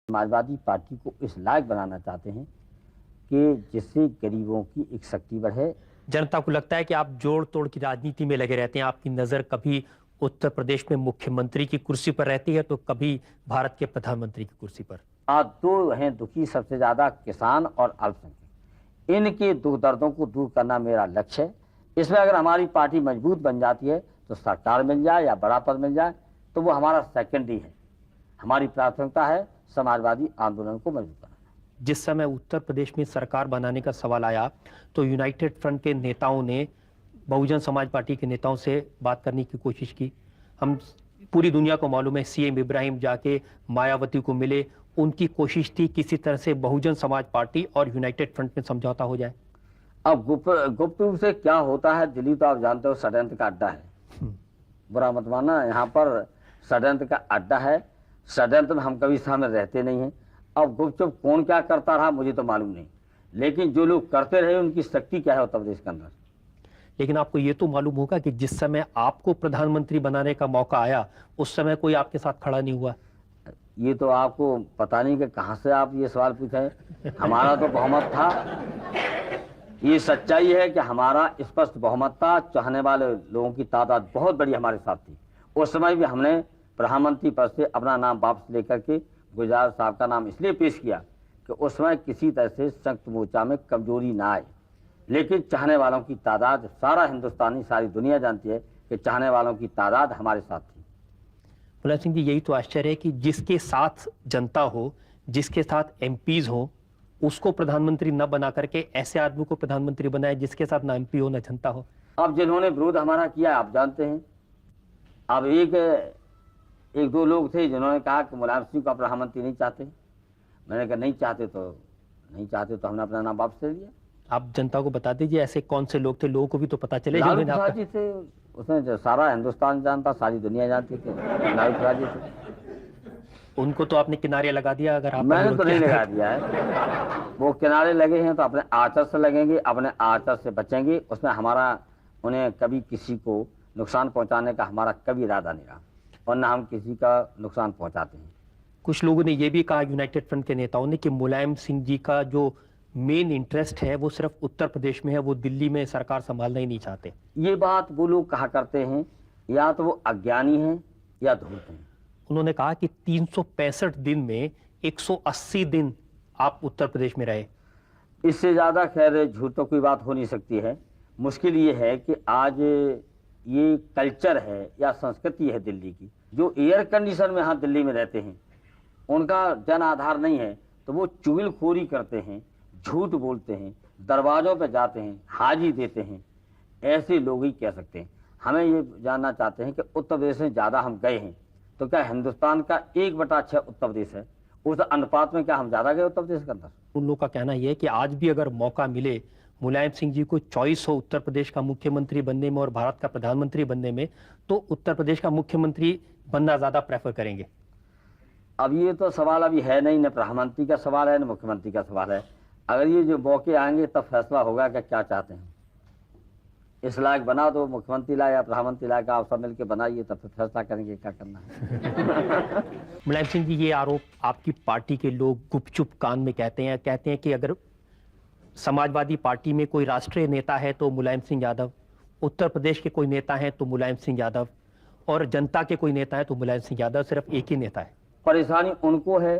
Samajwadi party को इस लायक बनाना चाहते हैं कि जिससे गरीबों की एक शक्ति बढ़े। जनता को लगता है कि आप जोड़ तोड़ की राजनीति में लगे रहते हैं। आपकी नजर कभी उत्तर प्रदेश में मुख्यमंत्री की कुर्सी पर रहती है तो कभी भारत के प्रधानमंत्री की कुर्सी पर। आज दो हैं दुखी, सबसे ज्यादा किसान और अल्पसंख्यक। इनके दुख दर्दों को दूर करना मेरा लक्ष्य है। इसमें अगर हमारी पार्टी मजबूत बन जाती है तो सरकार मिल जाए या बड़ा पद मिल जाए तो वो हमारा सेकेंडरी है। हमारी प्राथमिकता है समाजवादी आंदोलन को मजबूत करना। जिस समय उत्तर प्रदेश में सरकार बनाने का सवाल आया तो यूनाइटेड फ्रंट के नेताओं ने बहुजन समाज पार्टी के नेताओं से बात करने की कोशिश की। हम पूरी दुनिया को मालूम है, सीएम इब्राहिम जाके मायावती को मिले। उनकी कोशिश थी किसी तरह से बहुजन समाज पार्टी और यूनाइटेड फ्रंट में समझौता हो जाए। अब गुप्त रूप से क्या होता है, दिल्ली तो आप जानते हो षड्यंत्र का अड्डा है। बुरा मत मानना, यहाँ पर षड्यंत्र का अड्डा है। षड्यंत्र में हम कभी शामिल रहते नहीं हैं। अब गुपचुप कौन क्या करता रहा मुझे तो मालूम नहीं, लेकिन जो लोग करते रहे उनकी शक्ति क्या है उत्तर प्रदेश के अंदर। लेकिन आपको ये तो मालूम होगा कि जिस समय आपको प्रधानमंत्री बनाने का मौका आया उस समय कोई आपके साथ खड़ा नहीं हुआ। ये तो आपको पता नहीं कि कहां से आप ये सवाल पूछे। हमारा तो बहुमत था। ये सच्चाई है कि हमारा स्पष्ट बहुमत था। चाहने वाले लोगों की तादाद बहुत बड़ी हमारे साथ थी। उस समय भी हमने प्रधानमंत्री पद से अपना नाम वापस लेकर के गुजराल साहब का नाम इसलिए पेश किया कि उस समय किसी तरह से संयुक्त मोर्चा में कमजोरी ना आए। लेकिन चाहने वालों की तादाद सारा हिंदुस्तानी, सारी दुनिया जानती है कि चाहने वालों की तादाद हमारे साथ थी। मुलायम सिंह जी, यही तो आश्चर्य है कि जिसके साथ जनता हो, जिसके साथ एमपीज हो, उसको प्रधानमंत्री न बना करके ऐसे आदमी को प्रधानमंत्री बनाए जिसके साथ ना एमपी हो ना जनता हो। अब जिन्होंने विरोध हमारा किया आप जानते हैं। अब एक दो लोग थे जिन्होंने कहा कि मुलायम सिंह को प्रधानमंत्री नहीं चाहते। मैंने कहा नहीं चाहते तो हमने अपना नाम वापस ले लिया। आप जनता को बता दीजिए ऐसे कौन से लोग थे, लोगों को भी तो पता चले। लालू प्रसाद जी थे, उसमें जो सारा हिंदुस्तान जानता, सारी दुनिया जानती थी, लालू प्रसाद जी थे। उनको तो आपने किनारे लगा दिया। अगर आप मैंने तो नहीं लगा दिया है। वो किनारे लगे हैं तो अपने आचर से लगेंगे, अपने आचर से बचेंगे। उसमें हमारा उन्हें कभी किसी को नुकसान पहुंचाने का हमारा कभी इरादा नहीं रहा और न हम किसी का नुकसान पहुंचाते हैं। कुछ लोगों ने यह भी कहा यूनाइटेड फ्रंट के नेताओं ने कि मुलायम सिंह जी का जो मेन इंटरेस्ट है वो सिर्फ उत्तर प्रदेश में है, वो दिल्ली में सरकार संभालना ही नहीं चाहते। ये बात वो लोग कहा करते हैं, या तो वो अज्ञानी हैं या धूर्त हैं। उन्होंने कहा कि 365 दिन में 180 दिन आप उत्तर प्रदेश में रहे। इससे ज्यादा खैर झूठ तो कोई बात हो नहीं सकती है। मुश्किल ये है कि आज ये कल्चर है या संस्कृति है दिल्ली की, जो एयर कंडीशन में यहाँ दिल्ली में रहते हैं उनका जन आधार नहीं है, तो वो चुगलखोरी करते हैं, झूठ बोलते हैं, दरवाजों पे जाते हैं, हाजी देते हैं। ऐसे लोग ही कह सकते हैं। हमें ये जानना चाहते हैं कि उत्तर प्रदेश में ज्यादा हम गए हैं तो क्या हिंदुस्तान का 1/6 उत्तर प्रदेश है, उस अनुपात में क्या हम ज्यादा गए उत्तर प्रदेश के अंदर? उन लोगों का कहना यह है कि आज भी अगर मौका मिले, मुलायम सिंह जी को चॉइस हो उत्तर प्रदेश का मुख्यमंत्री बनने में और भारत का प्रधानमंत्री बनने में, तो उत्तर प्रदेश का मुख्यमंत्री बनना ज्यादा प्रेफर करेंगे। अब ये तो सवाल अभी है नहीं, न प्रधानमंत्री का सवाल है न मुख्यमंत्री का सवाल है। अगर ये जो मौके आएंगे तब फैसला होगा कि क्या चाहते हैं। इस लायक बना दो मुख्यमंत्री लायक या प्रधानमंत्री लायक, आप सब मिलकर बनाइए, तब फिर फैसला करेंगे क्या करना है। मुलायम सिंह जी, ये आरोप आपकी पार्टी के लोग गुपचुप कान में कहते हैं कि अगर समाजवादी पार्टी में कोई राष्ट्रीय नेता है तो मुलायम सिंह यादव, उत्तर प्रदेश के कोई नेता है तो मुलायम सिंह यादव, और जनता के कोई नेता है तो मुलायम सिंह यादव, सिर्फ एक ही नेता है। परेशानी उनको है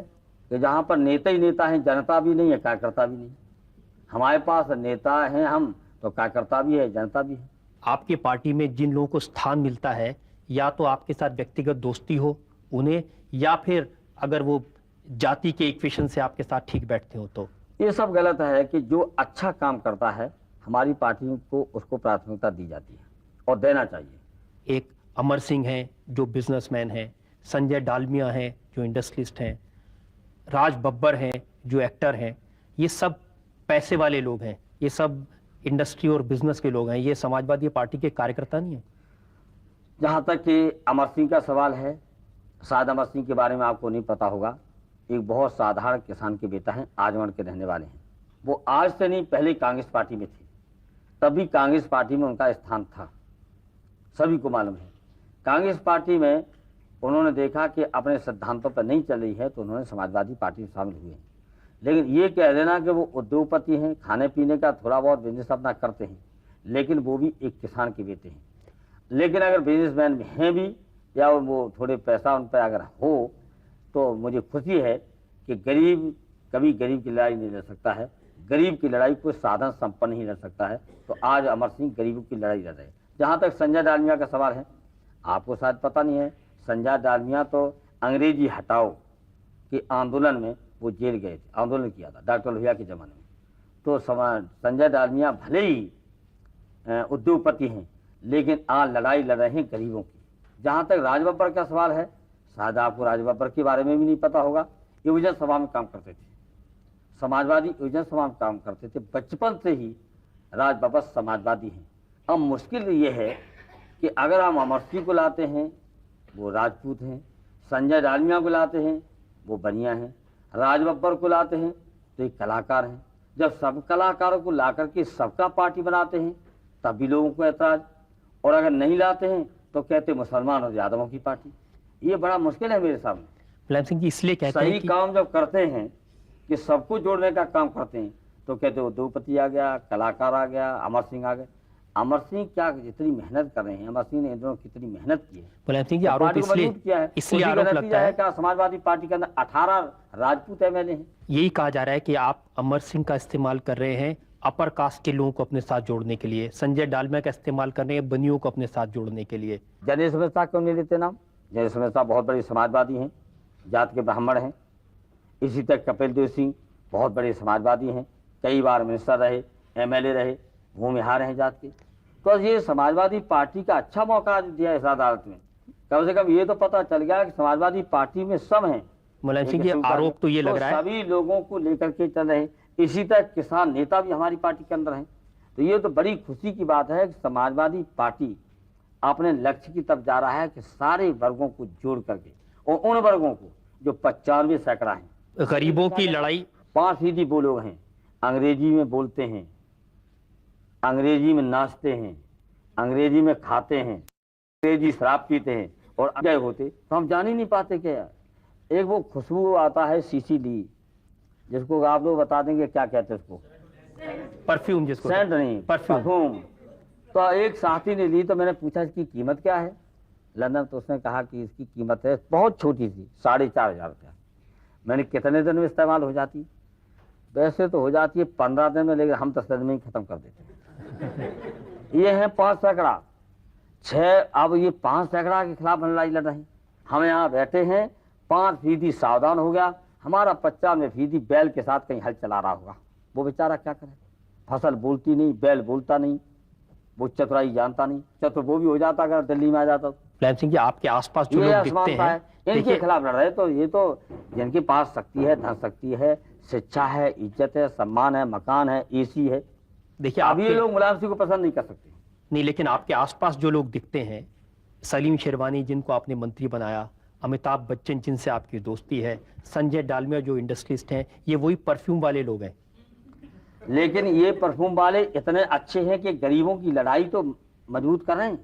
कि जहां पर नेता ही नेता है, जनता भी नहीं है, कार्यकर्ता भी नहीं। हमारे पास नेता हैं हम तो कार्यकर्ता भी है, जनता भी है। आपकी पार्टी में जिन लोगों को स्थान मिलता है, या तो आपके साथ व्यक्तिगत दोस्ती हो उन्हें, या फिर अगर वो जाति के इक्वेशन से आपके साथ ठीक बैठते हो तो। ये सब गलत है कि जो अच्छा काम करता है हमारी पार्टी को उसको प्राथमिकता दी जाती है और देना चाहिए। एक अमर सिंह हैं जो बिजनेसमैन हैं, संजय डालमिया हैं जो इंडस्ट्रियलिस्ट हैं, राज बब्बर हैं जो एक्टर हैं। ये सब पैसे वाले लोग हैं, ये सब इंडस्ट्री और बिजनेस के लोग हैं। ये समाजवादी पार्टी के कार्यकर्ता नहीं है। जहां तक कि अमर सिंह का सवाल है, शायद अमर सिंह के बारे में आपको नहीं पता होगा। एक बहुत साधारण किसान के बेटा हैं, आजमगढ़ के रहने वाले हैं। वो आज से नहीं पहले कांग्रेस पार्टी में थे, तभी कांग्रेस पार्टी में उनका स्थान था, सभी को मालूम है। कांग्रेस पार्टी में उन्होंने देखा कि अपने सिद्धांतों पर नहीं चल रही है तो उन्होंने समाजवादी पार्टी में शामिल हुए हैं। लेकिन ये कह देना कि वो उद्योगपति हैं, खाने पीने का थोड़ा बहुत बिजनेस अपना करते हैं, लेकिन वो भी एक किसान के बेटे हैं। लेकिन अगर बिजनेसमैन हैं भी या वो थोड़े पैसा उन पर अगर हो तो मुझे खुशी है कि गरीब कभी गरीब की लड़ाई नहीं लड़ सकता है। गरीब की लड़ाई कोई साधन संपन्न ही लड़ सकता है। तो आज अमर सिंह गरीबों की लड़ाई लड़ रहे हैं। जहाँ तक संजय डालमिया का सवाल है, आपको शायद पता नहीं है, संजय डालमिया तो अंग्रेजी हटाओ के आंदोलन में वो जेल गए थे, आंदोलन किया था डॉक्टर लोहिया के ज़माने में। तो संजय डालमिया भले ही उद्योगपति हैं, लेकिन आज लड़ाई लड़ रहे हैं गरीबों की। जहाँ तक राज बब्बर का सवाल है, शायद आपको राज बब्बर के बारे में भी नहीं पता होगा। युवजन सभा में काम करते थे, समाजवादी युवजन सभा में काम करते थे। बचपन से ही राज बब्बर समाजवादी हैं। अब मुश्किल ये है कि अगर हम अमर सिंह को लाते हैं, वो राजपूत हैं, संजय डालमिया को लाते हैं, वो बनिया हैं, राज बब्बर को लाते हैं तो ये कलाकार हैं। जब सब कलाकारों को ला करके सबका पार्टी बनाते हैं तब भी लोगों को ऐतराज, और अगर नहीं लाते हैं तो कहते मुसलमान और यादवों की पार्टी। ये बड़ा मुश्किल है मेरे सामने। मुलायम सिंह जी इसलिए कहते हैं सही काम जब करते हैं कि सबको जोड़ने का काम करते हैं तो कहते उद्योगपति आ गया, कलाकार आ गया, अमर सिंह आ गए। अमर सिंह क्या जितनी मेहनत कर रहे हैं, अमर सिंह ने इन दोनों कितनी मेहनत की है। मुलायम सिंह जी आरोप पार्टी को इसलिए मजबूत किया है। इसलिए उसी का आरोप नतीजा लगता है क्या समाजवादी पार्टी के अंदर 18 राजपूत एमएलए हैं। यही कहा जा रहा है कि आप अमर सिंह का इस्तेमाल कर रहे हैं अपर कास्ट के लोगों को अपने साथ जोड़ने के लिए, संजय डालमिया का इस्तेमाल कर रहे हैं बनियों को अपने साथ जोड़ने के लिए। जनेश मेहता क्यों नहीं लेते नाम? जनेश मेहता बहुत बड़े समाजवादी हैं, जात के ब्राह्मण हैं। इसी तरह कपिल देव सिंह बहुत बड़े समाजवादी हैं, कई बार मिनिस्टर रहे, एमएलए रहे, भूमिहार हैं जात के। तो ये समाजवादी पार्टी का अच्छा मौका दिया इस अदालत में। कम से कम ये तो पता चल गया कि समाजवादी पार्टी में सब हैं। मुलायम सिंह जी आरोप तो ये लग रहा है सभी लोगों को लेकर के चल रहे हैं। इसी तरह किसान नेता भी हमारी पार्टी के अंदर हैं। तो ये तो बड़ी खुशी की बात है कि समाजवादी पार्टी अपने लक्ष्य की तरफ जा रहा है कि सारे वर्गों को जोड़ करके, और उन वर्गों को जो 95% हैं। गरीबों की लड़ाई 5% वो लोग हैं अंग्रेजी में बोलते हैं, अंग्रेजी में नाचते हैं, अंग्रेजी में खाते हैं, अंग्रेजी शराब पीते हैं, और अजय होते तो हम जान ही नहीं पाते क्या। एक वो खुशबू आता है सीसीली, जिसको आप लोग बता देंगे क्या कहते हैं उसको, परफ्यूम, जिसको सेंट नहीं परफ्यूम। तो एक साथी ने ली तो मैंने पूछा इसकी कीमत क्या है लंदन, तो उसने कहा कि इसकी कीमत है बहुत छोटी सी 4,500 रुपया। मैंने कितने दिन में इस्तेमाल हो जाती? वैसे तो हो जाती है 15 दिन में, लेकिन हम 10 दिन में ही खत्म कर देते हैं। ये है 5 सैकड़ा 6, अब ये 5 सैकड़ा के खिलाफ लड़ाई लड़ रहे हैं। हम यहाँ बैठे हैं, 5% सावधान हो गया, हमारा 95% बैल के साथ कहीं हल चला रहा होगा। वो बेचारा क्या करे, फसल बोलती नहीं, बैल बोलता नहीं, वो चतुराई जानता नहीं। चतुर वो भी हो जाता अगर दिल्ली में आ जाता। मुलायम सिंह जी आपके आसपास जो लोग दिखते हैं इनके खिलाफ लड़ रहे, तो ये तो जिनके पास शक्ति है, धन शक्ति है, शिक्षा है, इज्जत है, सम्मान है, मकान है, एसी है। देखिए अब ये लोग मुलायम सिंह को पसंद नहीं कर सकते। नहीं, लेकिन आपके आसपास जो लोग दिखते हैं, सलीम शेरवानी जिनको आपने मंत्री बनाया, अमिताभ बच्चन जिनसे आपकी दोस्ती है, संजय डालमिया जो इंडस्ट्रियलिस्ट हैं, ये वही परफ्यूम वाले लोग हैं। लेकिन ये परफ्यूम वाले इतने अच्छे हैं कि गरीबों की लड़ाई तो मजबूत कर रहे हैं।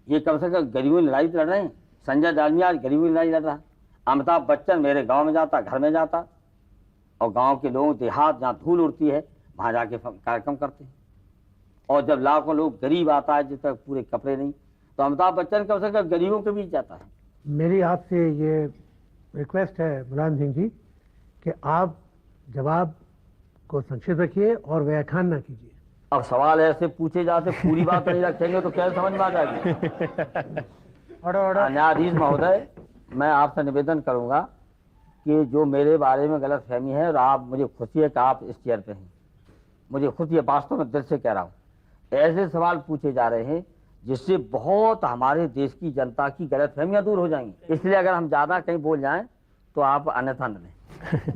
ये कम से कम गरीबों की लड़ाई लड़ रहे हैं। संजय डालमिया गरीबों की लड़ाई लड़ रहा है। अमिताभ बच्चन मेरे गांव में जाता, घर में जाता, और गांव के लोगों देहात जहाँ धूल उड़ती है वहां जाके कार्यक्रम करते हैं। और जब लाखों लोग गरीब आता है जिस तक पूरे कपड़े नहीं, तो अमिताभ बच्चन कम से कम गरीबों के बीच जाता है। मेरी आपसे ये रिक्वेस्ट है मुलायम सिंह जी कि आप जवाब को संक्षिप्त रखिए और व्याख्यान ना कीजिए। अब सवाल ऐसे पूछे जाते पूरी बात नहीं रखेंगे तो कैसे समझ में आ जाएगी। न्यायाधीश महोदय, मैं आपसे निवेदन करूंगा कि जो मेरे बारे में गलत फहमी है, और आप, मुझे खुशी है कि आप इस चेयर पे हैं, मुझे खुशी है, वास्तव में दिल से कह रहा हूँ। ऐसे सवाल पूछे जा रहे हैं जिससे बहुत हमारे देश की जनता की गलत फहमियाँ दूर हो जाएंगी। इसलिए अगर हम ज़्यादा कहीं बोल जाएं तो आप अन्यथा न लें।